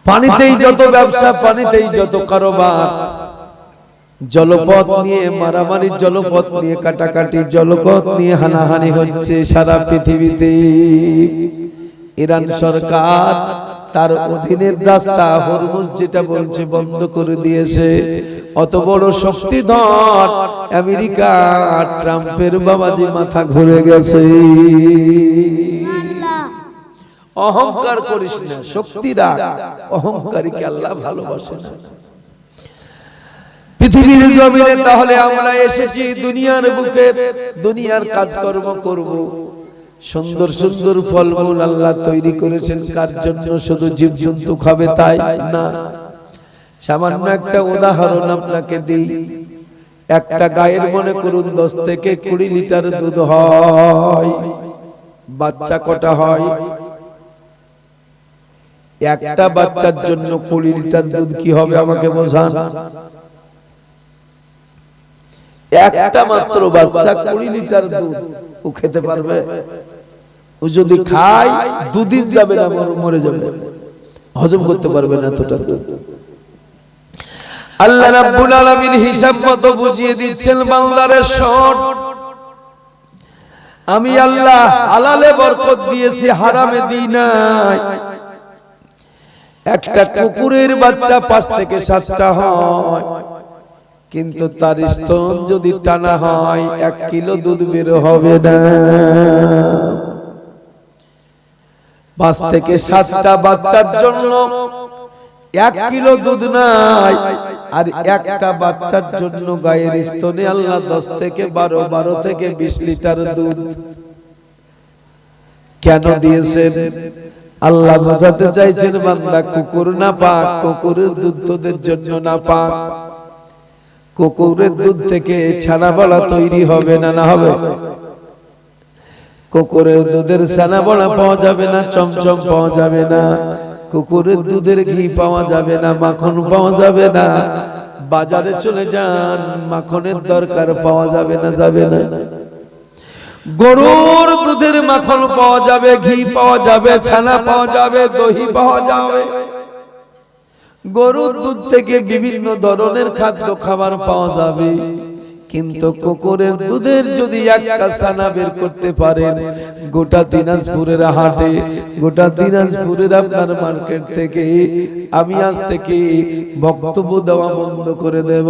পানিতেই যত ব্যবসা, পানিতেই যত কারবার, জলপথ নিয়ে মারামারি, জলপথ নিয়ে কাটাকাটি, জলপথ নিয়ে হানাহানি হচ্ছে সারা পৃথিবীতে। ইরান সরকার তার অধীনের রাস্তা হরমুজ যেটা বলছে বন্ধ করে দিয়েছে। অত বড় শক্তিধর আমেরিকা, ট্রাম্পের বাবাজি মাথা ঘুরে গেছে। অহংকার করিস না, শক্তি রাখ, অহংকারীকে আল্লাহ ভালোবাসে না। পৃথিবীর জমিনে তাহলে আমরা এসেছি দুনিয়ার বুকে, দুনিয়ার কাজকর্ম করব। সুন্দর সুন্দর ফলমূল আল্লাহ তৈরি করেছেন কার জন্য? শুধু জীবজন্তু খাবে তাই না। সামান্য একটা উদাহরণ আপনাকে দিই। একটা গায়ের মনে করুন 10 থেকে 20 লিটার দুধ হয়। বাচ্চা কটা হয়? একটা বাচ্চার জন্য 20 লিটার দুধ কি হবে আমাকে বোঝান। একটা মাত্র বাচ্চা 20 লিটার দুধ ও খেতে পারবে? ও যদি খায় 2 দিন যাবে না, মরে যাবে, হজম করতে পারবে না এতটা দুধ। আল্লাহ রাব্বুল আলামিন হিসাব মতো বুঝিয়ে দিচ্ছেন, বান্দারে শোন, আমি আল্লাহ হালালে বরকত দিয়েছি, হারামে দিই নাই। একটা কুকুরের বাচ্চা 5 থেকে 7টা হয়, কিন্তু তার স্তন যদি টানা হয় 1 কিলো দুধ বের হবে না। 5 থেকে 7টা বাচ্চার জন্য 1 কিলো দুধ নাই, আর একটা বাচ্চার জন্য গায়ের স্তনে আল্লাহ 10 থেকে 12 থেকে 20 লিটার দুধ কেন দিয়েছেন? আল্লাহ বোঝাতে চাইছেন, বান্দা কুকুর না পাক, কুকুরের দুধ তোদের জন্য না পাক। কুকুরের দুধ থেকে ছানা বড়া তৈরি হবে না, না হবে? কুকুরের দুধের ছানা বড়া পাওয়া যাবে না, চমচম পাওয়া যাবে না, কুকুরের দুধের ঘি পাওয়া যাবে না, মাখন পাওয়া যাবে না। বাজারে চলে যান, মাখনের দরকার, পাওয়া যাবে না, যাবে না। গরুর দুধের মাখন পাওয়া যাবে, ঘি পাওয়া যাবে, ছানা পাওয়া যাবে, দহি পাওয়া যাবে। গরুর দুধ থেকে বিভিন্ন ধরনের খাদ্য খাবার পাওয়া যাবে, কিন্তু কুকুরের দুধের যদি একটা ছানা বের করতে পারেন, গোটা দিনাজপুরের হাটে, গোটা দিনাজপুরের আপনার মার্কেট থেকে আমি আজ থেকে বক্তব্য দেওয়া বন্ধ করে দেব।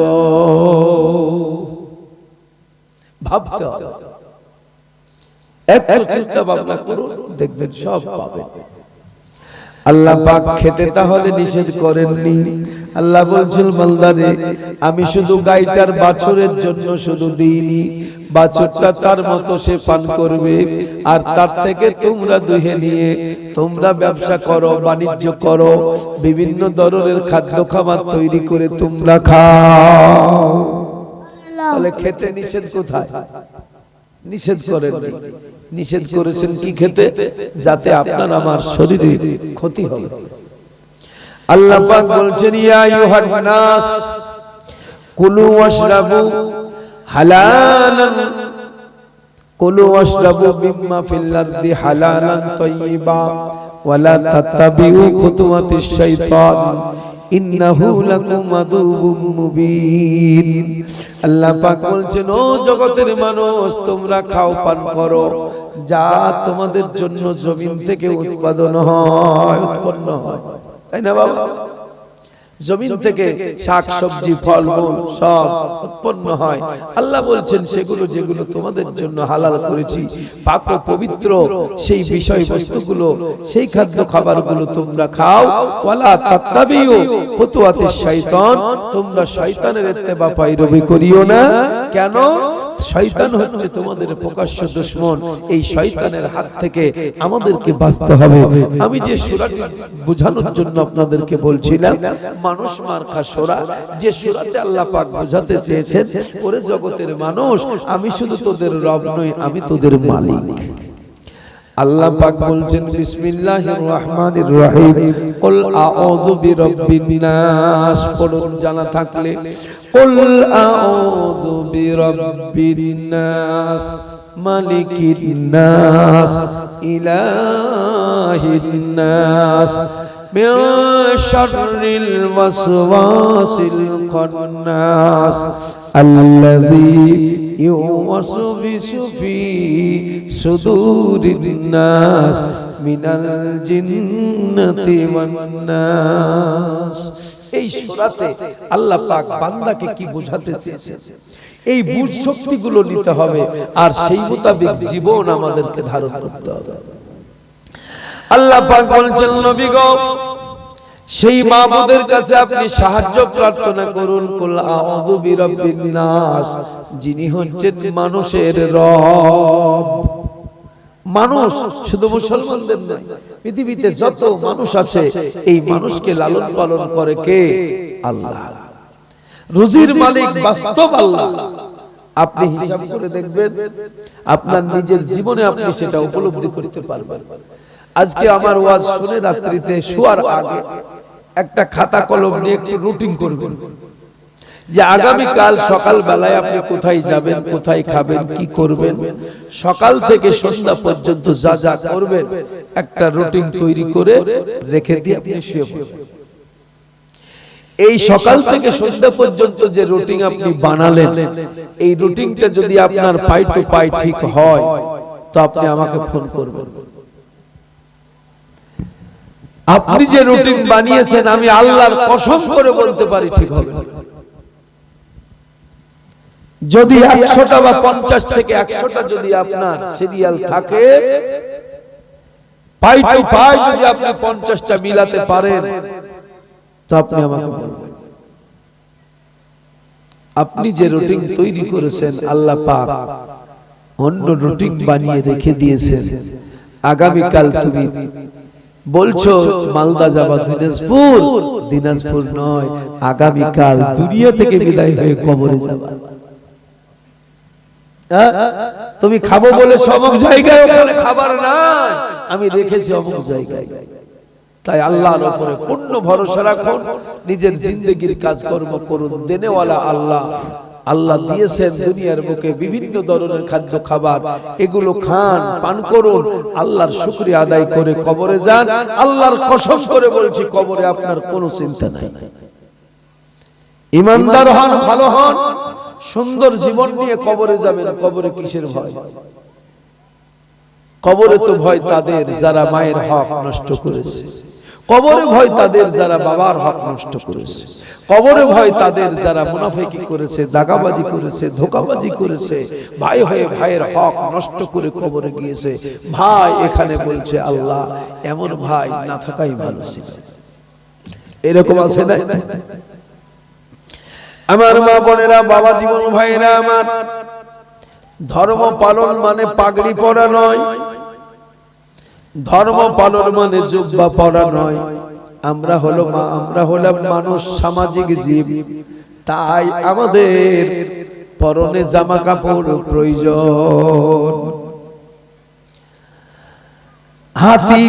ভাবতে হবে, একটু চিন্তা ভাবনা করুন, দেখবেন সব পাবেন। আল্লাহ পাক খেতে তাহলে নিষেধ করেননি। আল্লাহ বলছেন, বান্দারে আমি শুধু গাইটার বাছুরের জন্য শুধু দিইনি, বাছুরটা তার মতো সে পান করবে, আর তার থেকে তোমরা দুহে নিয়ে তোমরা ব্যবসা করো, বাণিজ্য করো, বিভিন্ন ধরনের খাদ্য খাবার তৈরি করে তোমরা খাও। তাহলে খেতে নিষেধ কোথায়? নিষেধ করেননি, নিষেধ করেছেন কি? খেতে, যাতে আপনার আমার শরীরে ক্ষতি হবে। আল্লাহ পাক বলছেন, ইয়া আইয়ুহান নাস কুলু ওয়াশরাবু হালালান, কুলু ওয়াশরাবু মিম্মা ফিল আরদি হালালান তাইয়্যিবা ওয়ালা তাত্তাবিউ খুতুওয়াতিশ শাইতান ইন্নাহু লাকুম আদুউম মুবিন। আল্লাহ পাক বলছেন, ও জগতের মানুষ, তোমরা খাও, পান করো যা তোমাদের জন্য জমিন থেকে উৎপাদন হয়, উৎপন্ন হয়, তাই না বাবা? জমিন থেকে শাক সবজি ফলমূল সব উৎপন্ন হয়। আল্লাহ বলছেন, সেগুলো যেগুলো তোমাদের জন্য হালাল করেছি, পাক ও পবিত্র, সেই বিষয় বস্তুগুলো, সেই খাদ্য খাবারগুলো তোমরা খাও। ওয়ালা তাত্তাবিউ খুতুওয়াতিশ শাইতান, তোমরা শয়তানের ইত্তেবা পায়রবি করিও না। কেন? শয়তান হচ্ছে তোমাদের প্রকাশ্য দুশমন। এই শয়তানের হাত থেকে আমাদেরকে বাঁচতে হবে। আমি যে সূরাটি বোঝানোর জন্য আপনাদেরকে বলছিলাম, মানুষ মার্কা সূরা, যে সূরাতে আল্লাহ পাক বোঝাতে চেয়েছেন, ওরে জগতের মানুষ, আমি শুধু তোদের রব নই, আমি তোদের মালিক। আল্লাহ পাক বলছেন, বিসমিল্লাহির রহমানির রহিম, কুল আউযু বিরাব্বিন নাস, পড়ুন জানা থাকলে, কুল আউযু বিরাব্বিন নাস মালিকিন নাস ইলাহিন নাস মিন শাররিল ওয়াসওয়াসিল খান্নাস আল্লাযী ইউওয়াসবিসু ফি সুদুরিন নাস মিনাল জিন্নাতি ওয়ান নাস। এই সূরাতে আল্লাহ পাক বান্দাকে কি বোঝাতে চেয়েছেন, এই বুঝ শক্তিগুলো নিতে হবে আর সেই মোতাবেক জীবন আমাদেরকে ধারণ করতে হবে। আল্লাহ পাক বলছেন, নবী গো, সেই মাবুদের কাছে আপনি সাহায্য প্রার্থনা করুন। কুল আউযু বিরাব্বিন নাস, যিনি হচ্ছেন মানুষের রব। মানুষ শুধু মুসলমানদের নয়, পৃথিবীতে যত মানুষ আছে এই মানুষকে লালন পালন করে কে? আল্লাহ। রুজির মালিক বাস্তব আল্লাহ। আপনি হিসাব করে দেখবেন, আপনার নিজের জীবনে আপনি সেটা উপলব্ধি করতে পারবেন। আজকে আমার ওয়াজ শুনে রাত্রিতে শোয়ার আগে একটা খাতা কলম নিয়ে একটু রুটিন করবেন যে আগামী কাল সকাল বেলায় আপনি কোথায় যাবেন, কোথায় খাবেন, কি করবেন, সকাল থেকে সন্ধ্যা পর্যন্ত যা যা করবেন একটা রুটিন তৈরি করে রেখে দিয়ে আপনি শুয়ে পড়বেন। এই সকাল থেকে সন্ধ্যা পর্যন্ত যে রুটিন আপনি বানালেন, এই রুটিনটা যদি আপনার পাই টু পাই ঠিক হয় তো আপনি আমাকে ফোন করবেন। আপনি যে রুটিন বানিয়েছেন আমি আল্লাহর কসম করে বলতে পারি ঠিক হবে না। যদি 100টা বা 50 থেকে 100টা যদি আপনার সিরিয়াল থাকে, পাই টু পাই যদি আপনি 50টা মিলাতে পারেন তো আপনি আমাকে বলবেন। আপনি যে রুটিন তৈরি করেছেন আল্লাহ পাক অন্য রুটিন বানিয়ে রেখে দিয়েছেন। আগামী কাল তুমি বলছো মালদা যাবা দিনাজপুর, দিনাজপুর নয়, আগামী কাল দুনিয়া থেকে বিদায় হয়ে কবরে যাবা। তুমি খাবো বলে অমুক জায়গায়, ওখানে খাবার নাই, আমি রেখেছি অমুক জায়গায়। তাই আল্লাহর উপরে পূর্ণ ভরসা রাখুন, নিজের জিন্দেগির কাজকর্ম করুন। দেনেওয়ালা আল্লাহ। আল্লাহ দিয়েছেন দুনিয়ার বুকে বিভিন্ন ধরনের খাদ্য খাবার, এগুলো খান, পান করুন, আল্লাহর শুকরিয়া আদায় করে কবরে যান। আল্লাহর কসম করে বলছি, কবরে আপনার কোনো চিন্তা নাই। ইমানদার হন, ভালো হন, সুন্দর জীবন নিয়ে কবরে যাবেন। কবরে কিসের ভয়? কবরে তো ভয় তাদের যারা মায়ের হক নষ্ট করেছে, কবরে ভয় তাদের যারা বাবার হক নষ্ট করেছে, কবরে ভয় তাদের যারা মুনাফিকি করেছে, দাগাবাজি করেছে, ধোঁকাবাজি করেছে, ভাই হয়ে ভাইয়ের হক নষ্ট করে কবরে গিয়েছে। ভাই এখানে বলছে আল্লাহ এমন ভাই না থাকাই ভালো ছিল। এরকম আছে না? আমার মা বোনেরা, বাবা জীবন ভাইরা আমার, ধর্ম পালন মানে পাগড়ি পরা নয়, ধর্ম পালন মানে জুব্বা পরা নয়। আমরা হলাম মানুষ, সামাজিক জীব, তাই আমাদের পরনে জামা কাপড় প্রয়োজন। হাতি,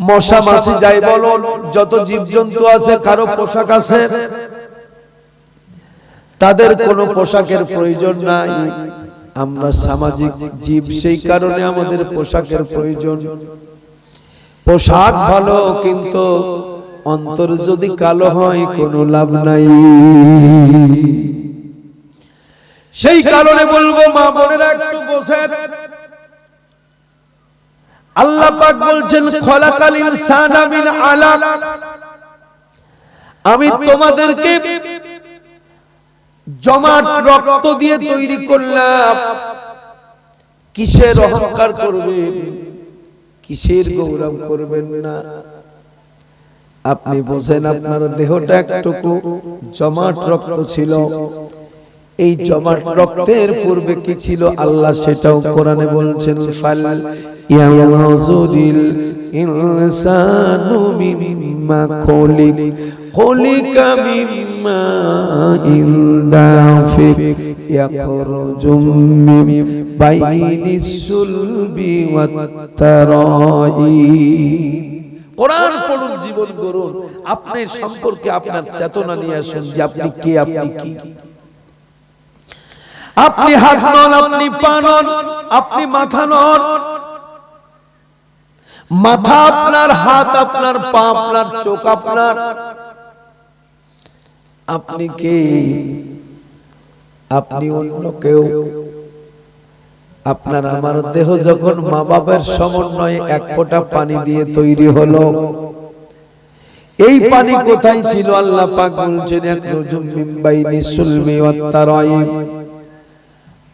মশা মাছি যাই বলো, যত জীবজন্তু আছে কারো পোশাক আছে, তাদের কোনো পোশাকের প্রয়োজন নাই। আমরা সামাজিক জীব, সেই কারণে আমাদের পোশাকের প্রয়োজন। পোশাক ভালো, কিন্তু অন্তর যদি কালো হয় কোনো লাভ নাই। সেই কারণে বলবো মা বোনেরা একটু বসেন। আল্লাহ পাক বলছেন খলাকাল ইনসানা মিন আলাক, আমি তোমাদেরকে জমাট রক্ত দিয়ে তৈরি করলাম। কিসের অহংকার করবেন, কিসের গৌরব করবেন না। আপনি বোঝেন আপনার দেহটা একটুকু জমাট রক্ত ছিল, এই জমাট রক্তের পূর্বে কি ছিল আল্লাহ সেটাও কোরআনে বলছেন, ফাল ইয়াউযুরিল ইনসানু মিম্মা খুলিকা মিম্মা ইনদাফিক ইয়াখরুজু মিন বাইনিস সুলবি ওয়াত তারাইব। কোরআন পড়ুন, জীবন গড়ুন, আপনার সম্পর্কে আপনার চেতনা নিয়ে আসুন যে আপনি কে, আপনি কি। আপনি হাত নন, আপনি পা নন, আপনি মাথা নন। মাথা আপনার, হাত আপনার, পা আপনার, চোখ আপনার। আপনি কে? আপনি অন্য কেউ। আপনার আমার দেহ যখন মা বাবার সমন্বয়ে এক ফোঁটা পানি দিয়ে তৈরি হলো, এই পানি কোথায় ছিল? আল্লাহ পাক বলছেন ইয়াখরুজু মিন বাইনি সুলমি ওয়াত তারাইব।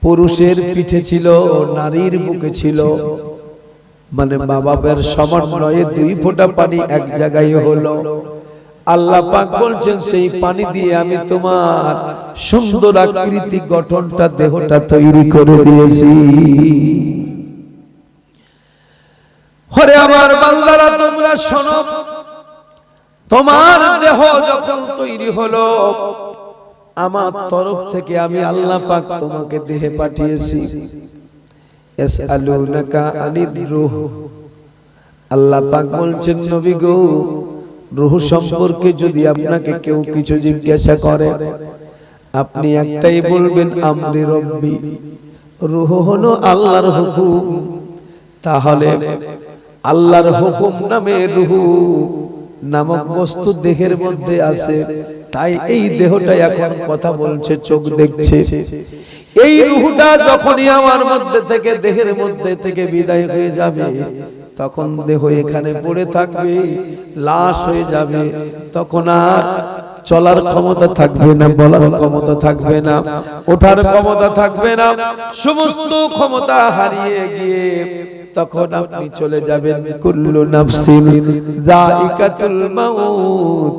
পুরুষের পিঠে ছিল, নারীর বুকে ছিল, মানে মা বাবার সমন্বয়ে দুই ফোঁটা পানি এক জায়গায় হলো। আল্লাহ পাক বলছেন সেই পানি দিয়ে আমি তোমার সুন্দর আকৃতি গঠনটা, দেহটা তৈরি করে দিয়েছি। ওরে আমার বান্দারা তোমরা শোনো, তোমার দেহ যখন তৈরি হলো, আমার তরফ থেকে আমি আল্লাহ পাক তোমাকে দেহে পাঠিয়েছি। ইয়াসআলুনাকা আনির রূহ। আল্লাহ পাক বলছেন নবী গো, রূহ সম্পর্কে যদি আপনাকে কেউ কিছু জিজ্ঞাসা করে, আপনি একটাই বলবেন আমরি রব্বি। রূহ হলো আল্লাহর হুকুম। তাহলে আল্লাহর হুকুম নামে রূহ নামক বস্তু দেহের মধ্যে আছে, তাই এই দেহটা এখন কথা বলছে, চোখ দেখছে। এই রূহটা যখনই আমার মধ্যে থেকে, দেহের মধ্যে থেকে বিদায় হয়ে যাবে, তখন দেহ এখানে পড়ে থাকবে, লাশ হয়ে যাবে। তখন আর চলার ক্ষমতা থাকবে না, বলার ক্ষমতা থাকবে না, ওঠার ক্ষমতা থাকবে না, সমস্ত ক্ষমতা হারিয়ে গিয়ে তখন আপনি চলে যাবেন কুল্লু নাফসিন যায়িকাতুল মাউত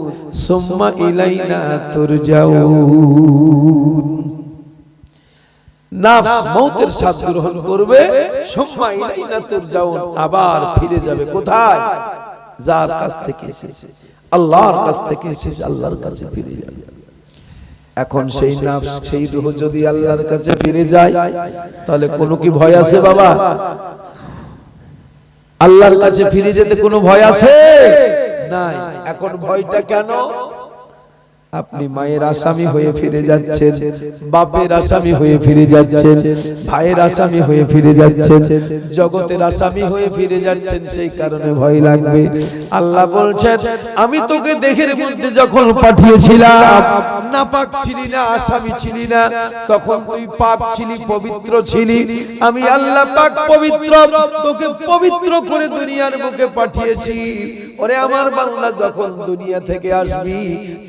সুম্মা ইলাইনা তুরজাউন। নাফস মউতের স্বাদ গ্রহণ করবে, সুম্মা ইলাইনা তুরজাউন, আবার ফিরে যাবে কোথায়? যার কাছ থেকে এসেছে, আল্লাহর কাছ থেকে এসেছে, আল্লাহর কাছে ফিরে যাবে। এখন সেই নাফস, সেই রূহ যদি আল্লাহর কাছে ফিরে যায়, তাহলে কোনো কি ভয় আছে বাবা? আল্লাহর কাছে ফিরে যেতে কোনো ভয় আছে? নাই। এখন ভয়টা কেন? আপনি মায়ের আসামি হয়ে ফিরে যাচ্ছেন, বাপের আসামি হয়ে ফিরে যাচ্ছেন, ভাইয়ের আসামি হয়ে ফিরে যাচ্ছেন, জগতের আসামি হয়ে ফিরে যাচ্ছেন, সেই কারণে ভয় লাগবে। আল্লাহ বলছেন আমি তোকে দেহের মধ্যে যখন পাঠিয়েছিলাম, নাপাক ছিলি না, আসামি ছিলি না, তখন তুই পাক ছিলি, পবিত্র ছিলি। আমি আল্লাহ পাক পবিত্র, তোকে পবিত্র করে দুনিয়ার বুকে পাঠিয়েছি। ওরে আমার বান্দা, যখন দুনিয়া থেকে আসবি,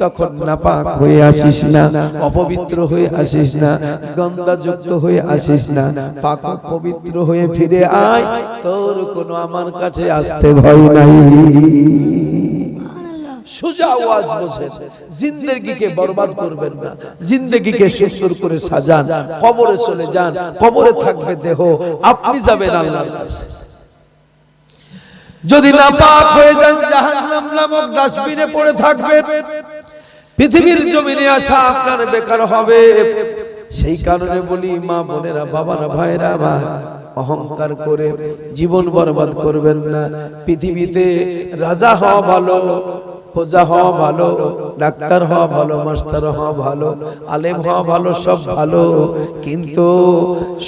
তখন নাপাক হয়ে আসিস না, অপবিত্র হয়ে আসিস না, গন্ধাযুক্ত হয়ে আসিস না, পাক পবিত্র হয়ে ফিরে আয়। তোর কোনো আমার কাছে আসতে ভয় নাই। সোজা আওয়াজ বসেন, জিন্দেগিকে বরবাদ করবেন না, জিন্দেগিকে সুন্দর করে সাজান। কবরে চলে যান, কবরে থাকবে দেহ, আপনি যাবেন আল্লাহর কাছে। যদি নাপাক হয়ে যান, জাহান্নাম নামক ডাস্টবিনে পড়ে থাকবেন। পৃথিবীর জমিনে আসা আপনার বেকার হবে। সেই কারণে বলি, মা বোনেরা, বাবারা, ভাইরা আমার, অহংকার করে জীবন বরবাদ করবেন না। পৃথিবীতে রাজা হওয়া ভালো, প্রজা হওয়া ভালো, ডাক্তার হওয়া ভালো, মাস্টার হওয়া ভালো, আলেম হওয়া ভালো, সব ভালো, কিন্তু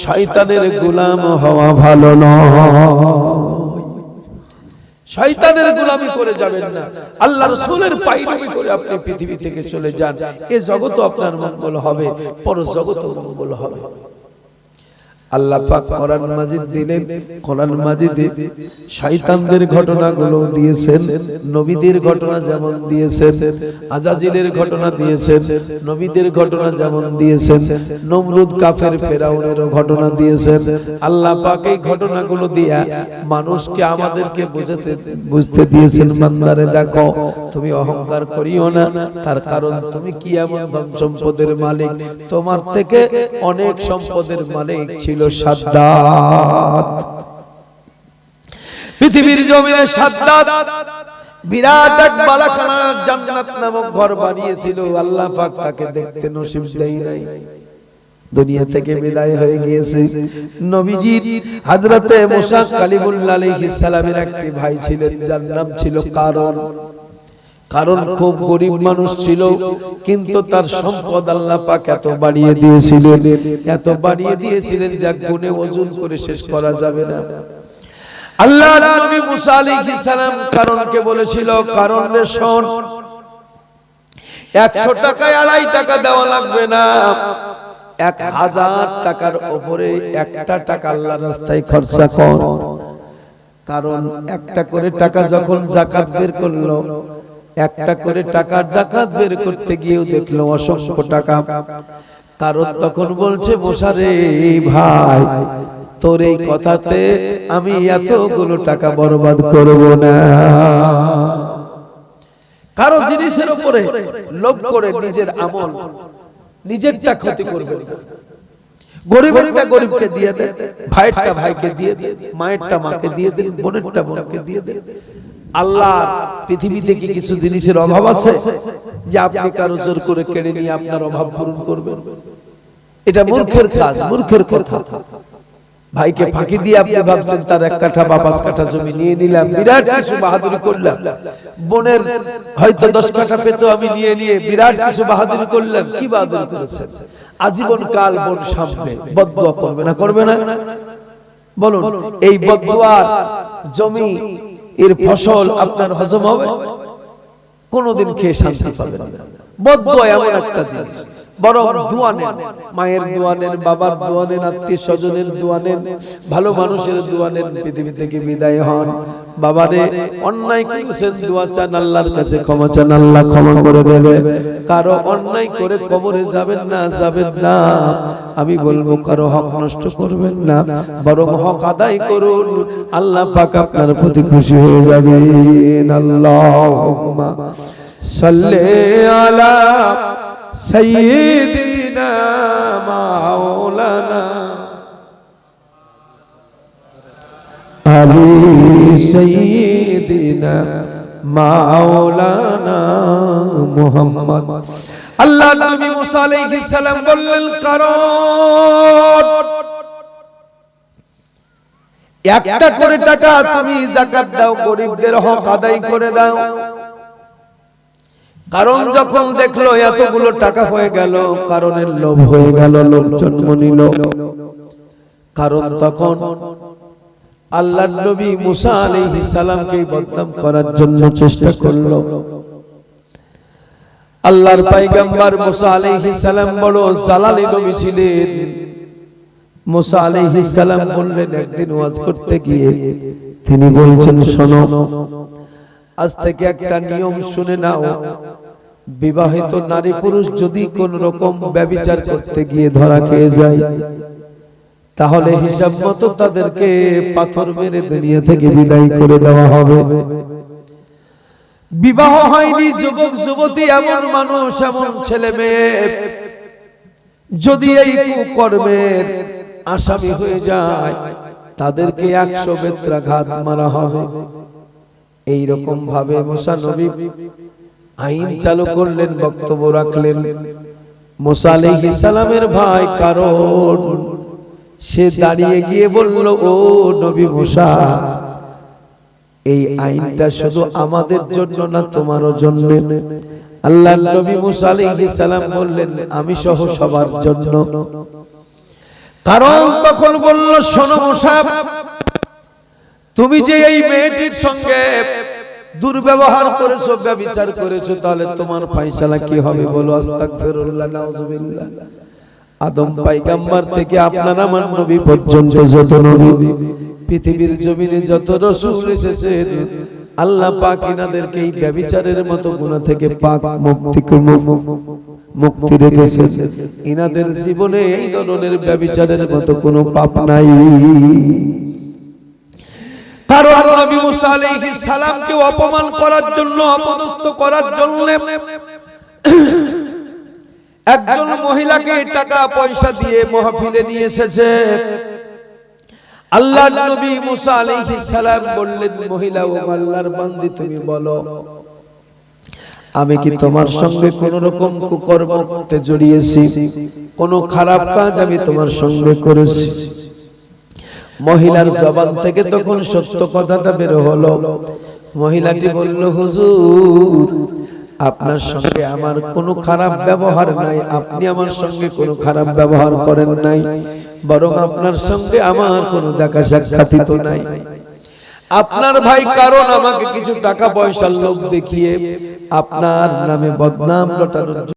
শয়তানের গোলাম হওয়া ভালো নয়। শয়তানের গোলামি করে যাবেন না, আল্লাহ রাসূলের পায়রামি করে আপনি পৃথিবী থেকে চলে যান। এই জগৎও আপনার মঙ্গল হবে, পরজগৎও মঙ্গল হবে। আল্লাহ পাক কোরআন মাজিদ দিলেন, কোরআন মাজিদে শয়তানদের ঘটনাগুলো দিয়েছেন, নবীদের ঘটনা যেমন দিয়েছেন, আজাজিলের ঘটনা দিয়েছেন, নবীদের ঘটনা যেমন দিয়েছেন, নমরুদ কাফের ফেরাউনেরও ঘটনা দিয়েছেন। আল্লাহ পাক এই ঘটনাগুলো দিয়া মানুষকে, আমাদেরকে বুঝতে দিয়েছেন, বান্দারে দেখো তুমি অহংকার করিও না, তার কারণ তুমি কি এমন ধন সম্পদের মালিক, তোমার থেকে অনেক সম্পদের মালিক ছিল সাদ্দাত। পৃথিবীর জমিনে সাদ্দাত বিরাট এক বালাখানা জান্নাত নামক ঘর বানিয়েছিল। আল্লাহ পাক তাকে দেখতে নসিব দেয় নাই, দুনিয়া থেকে বিদায় হয়ে গিয়েছে। নবীজির হযরতে মুসা কালিমুল্লাহ আলাইহিস সালামের একটি ভাই ছিলেন, যার নাম ছিল কারণ। কারণ খুব গরিব মানুষ ছিল, কিন্তু তার সম্পদ আল্লাহ পাক এত বাড়িয়ে দিয়েছিলেন, এত বাড়িয়ে দিয়েছিলেন, যা গুণে ওজন করে শেষ করা যাবে না। আল্লাহর নবী মুসা আলাইহিস সালাম কারণকে বলেছিল, কারণ রে শোন, 100 টাকায় 2.5 টাকা দেওয়া লাগবে না, 1000 টাকার উপরে 1টা টাকা আল্লাহর রাস্তায় খরচা কর। কারণ 1টা করে টাকা যখন যাকাত বের করলো, 1টা করে টাকার যাকাত বের করতে গিয়েও দেখলো অসংখ্য টাকা। কারণ তখন বলছে, মুসা রে ভাই, তোর এই কথাতে আমি এতগুলো টাকা বরবাদ করব না। কারো জিনিসের উপরে লোভ করে নিজের আমল, নিজেরটা ক্ষতি করবেন না। গরিবেরটা গরিবকে দিয়ে দেন, ভাইয়েরটা ভাইকে দিয়ে দেন, মায়েরটা মাকে দিয়ে দেন, বোনেরটা বোনকে দিয়ে দেন। আল্লাহ পৃথিবীতে কি কিছু জিনিসের অভাব আছে যে আপনি কারো জোর করে কেড়ে নিয়ে আপনার অভাব পূরণ করবেন? এটা মূর্খের কাজ, মূর্খের কথা। ভাইকে ফাঁকি দিয়ে আপনি ভাবছেন তার 1 কাঠা বা 5 কাঠা জমি নিয়ে নিলাম, বিরাট কিছু বাহাদুরি করলাম। বোনের হয়তো 10 কাঠা পেতো, আমি নিয়ে নিয়ে বিরাট কিছু বাহাদুরি করলাম। কি বাহাদুরি করেছেন? আজীবন কাল বোন সামনে বদদুয়া করবে না, করবে না? বলুন, এই বদদুয়ার জমি এর ফসল আপনার হজম হবে? কোনদিন খেয়ে শান্তি পাবেন না। বদদুয়া এমন একটা জিনিস, বরং দোয়া নেন, মায়ের দোয়া নেন, বাবার দোয়া নেন, আত্মীয় স্বজনের দোয়া নেন, ভালো মানুষের দোয়া নেন, পৃথিবী থেকে বিদায় হন। বাবারে অন্যায় করেছেন, দোয়া চান, আল্লাহর কাছে ক্ষমা চান, আল্লাহ ক্ষমা করে দেবে। কারো অন্যায় করে কবরে যাবেন না, যাবেন না। আমি বলবো কারো হক নষ্ট করবেন না, বরং হক আদায় করুন, আল্লাহ পাক আপনার প্রতি খুশি হয়ে যাবেন। আল্লাহুম্মা সাল্লি আলা সাইয়্যিদিনা মাওলানা আলি সাইয়্যিদিনা মাওলানা মুহাম্মদ। আল্লাহর নবী মুসা আলাইহিস সালাম বললেন, কারণ 1টা করে টাকা তুমি যাকাত দাও, গরিবদের হক আদায় করে দাও। কারণ যখন দেখলো এতগুলো টাকা হয়ে গেল, কারণের লোভ হয়ে গেল, লোভ জন্ম নিল। কারণ তখন আল্লাহর নবী মুসা আলাইহিস সালামকে বদনাম করার জন্য চেষ্টা করলো। আল্লাহর পয়গম্বর মুসা আলাইহিস সালাম বড় জালালী নবী ছিলেন। মুসা আলাইহিস সালাম বললেন, একদিন ওয়াজ করতে গিয়ে তিনি বলছেন, শোনো, আজ থেকে একটা নিয়ম শুনে নাও, বিবাহিত নারী পুরুষ যদি কোন রকম ব্যভিচার করতে গিয়ে ধরা খেয়ে যায়, তাহলে হিসাব মতো তাদেরকে পাথর মেরে দুনিয়া থেকে বিদায় করে দেওয়া হবে। বিবাহ হয়নি যুবক যুবতী এমন মানুষ, এমন ছেলে মেয়ে যদি এই কুকর্মের আসামি হয়ে যায়, তাদেরকে 100 বেত্রাঘাত মারা হবে। এই রকম ভাবে মুসা নবী আইন চালু করলেন, বক্তব্য রাখলেন। মুসা আলাইহিস সালামের ভাই কারণ সে দাঁড়িয়ে গিয়ে বলল, ও নবী মুসা, এই আইনটা শুধু আমাদের জন্য না, তোমারও জন্য। আল্লাহর নবী মুসা আলাইহিস সালাম বললেন, আমি সহ সবার জন্য। কারণ তখন বলল, শোনো মুসা, তুমি যে এই মেয়েটির সঙ্গে দুর্ব্যবহার করেছো, ব্যভিচার করেছো, তাহলে তোমার ফয়সালা কি হবে বলো? আস্তাগফিরুল্লাহ, নাউযুবিল্লাহ। আদম পয়গম্বর থেকে আপনার আমার নবী পর্যন্ত যত নবী, পৃথিবীর জমিনে যত রাসূল এসেছেন, আল্লাহ পাক ইনাদেরকে এই ব্যভিচারের মতো গুনাহ থেকে পাক মুক্তি রেখেছেন। ইনাদের জীবনে এই ধরনের ব্যভিচারের মতো কোনো পাপ নাই। কারণ নবী মুসা আলাইহিস সালামকে অপমান করার জন্য, অপদস্থ করার জন্য একজন মহিলাকে টাকা পয়সা দিয়ে মাহফিলে নিয়ে এসেছে। আল্লাহর নবী মুসা আলাইহিস সালাম বললেন, মহিলা, ও আল্লাহর বান্দি, তুমি বলো, আমি কি তোমার সঙ্গে কোন রকম কুকর্মতে জড়িয়েছি? কোন খারাপ কাজ আমি তোমার সঙ্গে করেছি? মহিলার জবান থেকে তখন সত্য কথাটা বের হলো। মহিলাটি বলল, হুজুর, আপনার সঙ্গে আমার কোনো খারাপ ব্যবহার নাই, আপনি আমার সঙ্গে কোনো খারাপ ব্যবহার করেন নাই, বরং আপনার সঙ্গে আমার কোনো দেখা সাক্ষাৎই তো নাই। আপনার ভাই কারণ আমাকে কিছু টাকা পয়সার লোভ দেখিয়ে আপনার নামে বদনাম রটানোর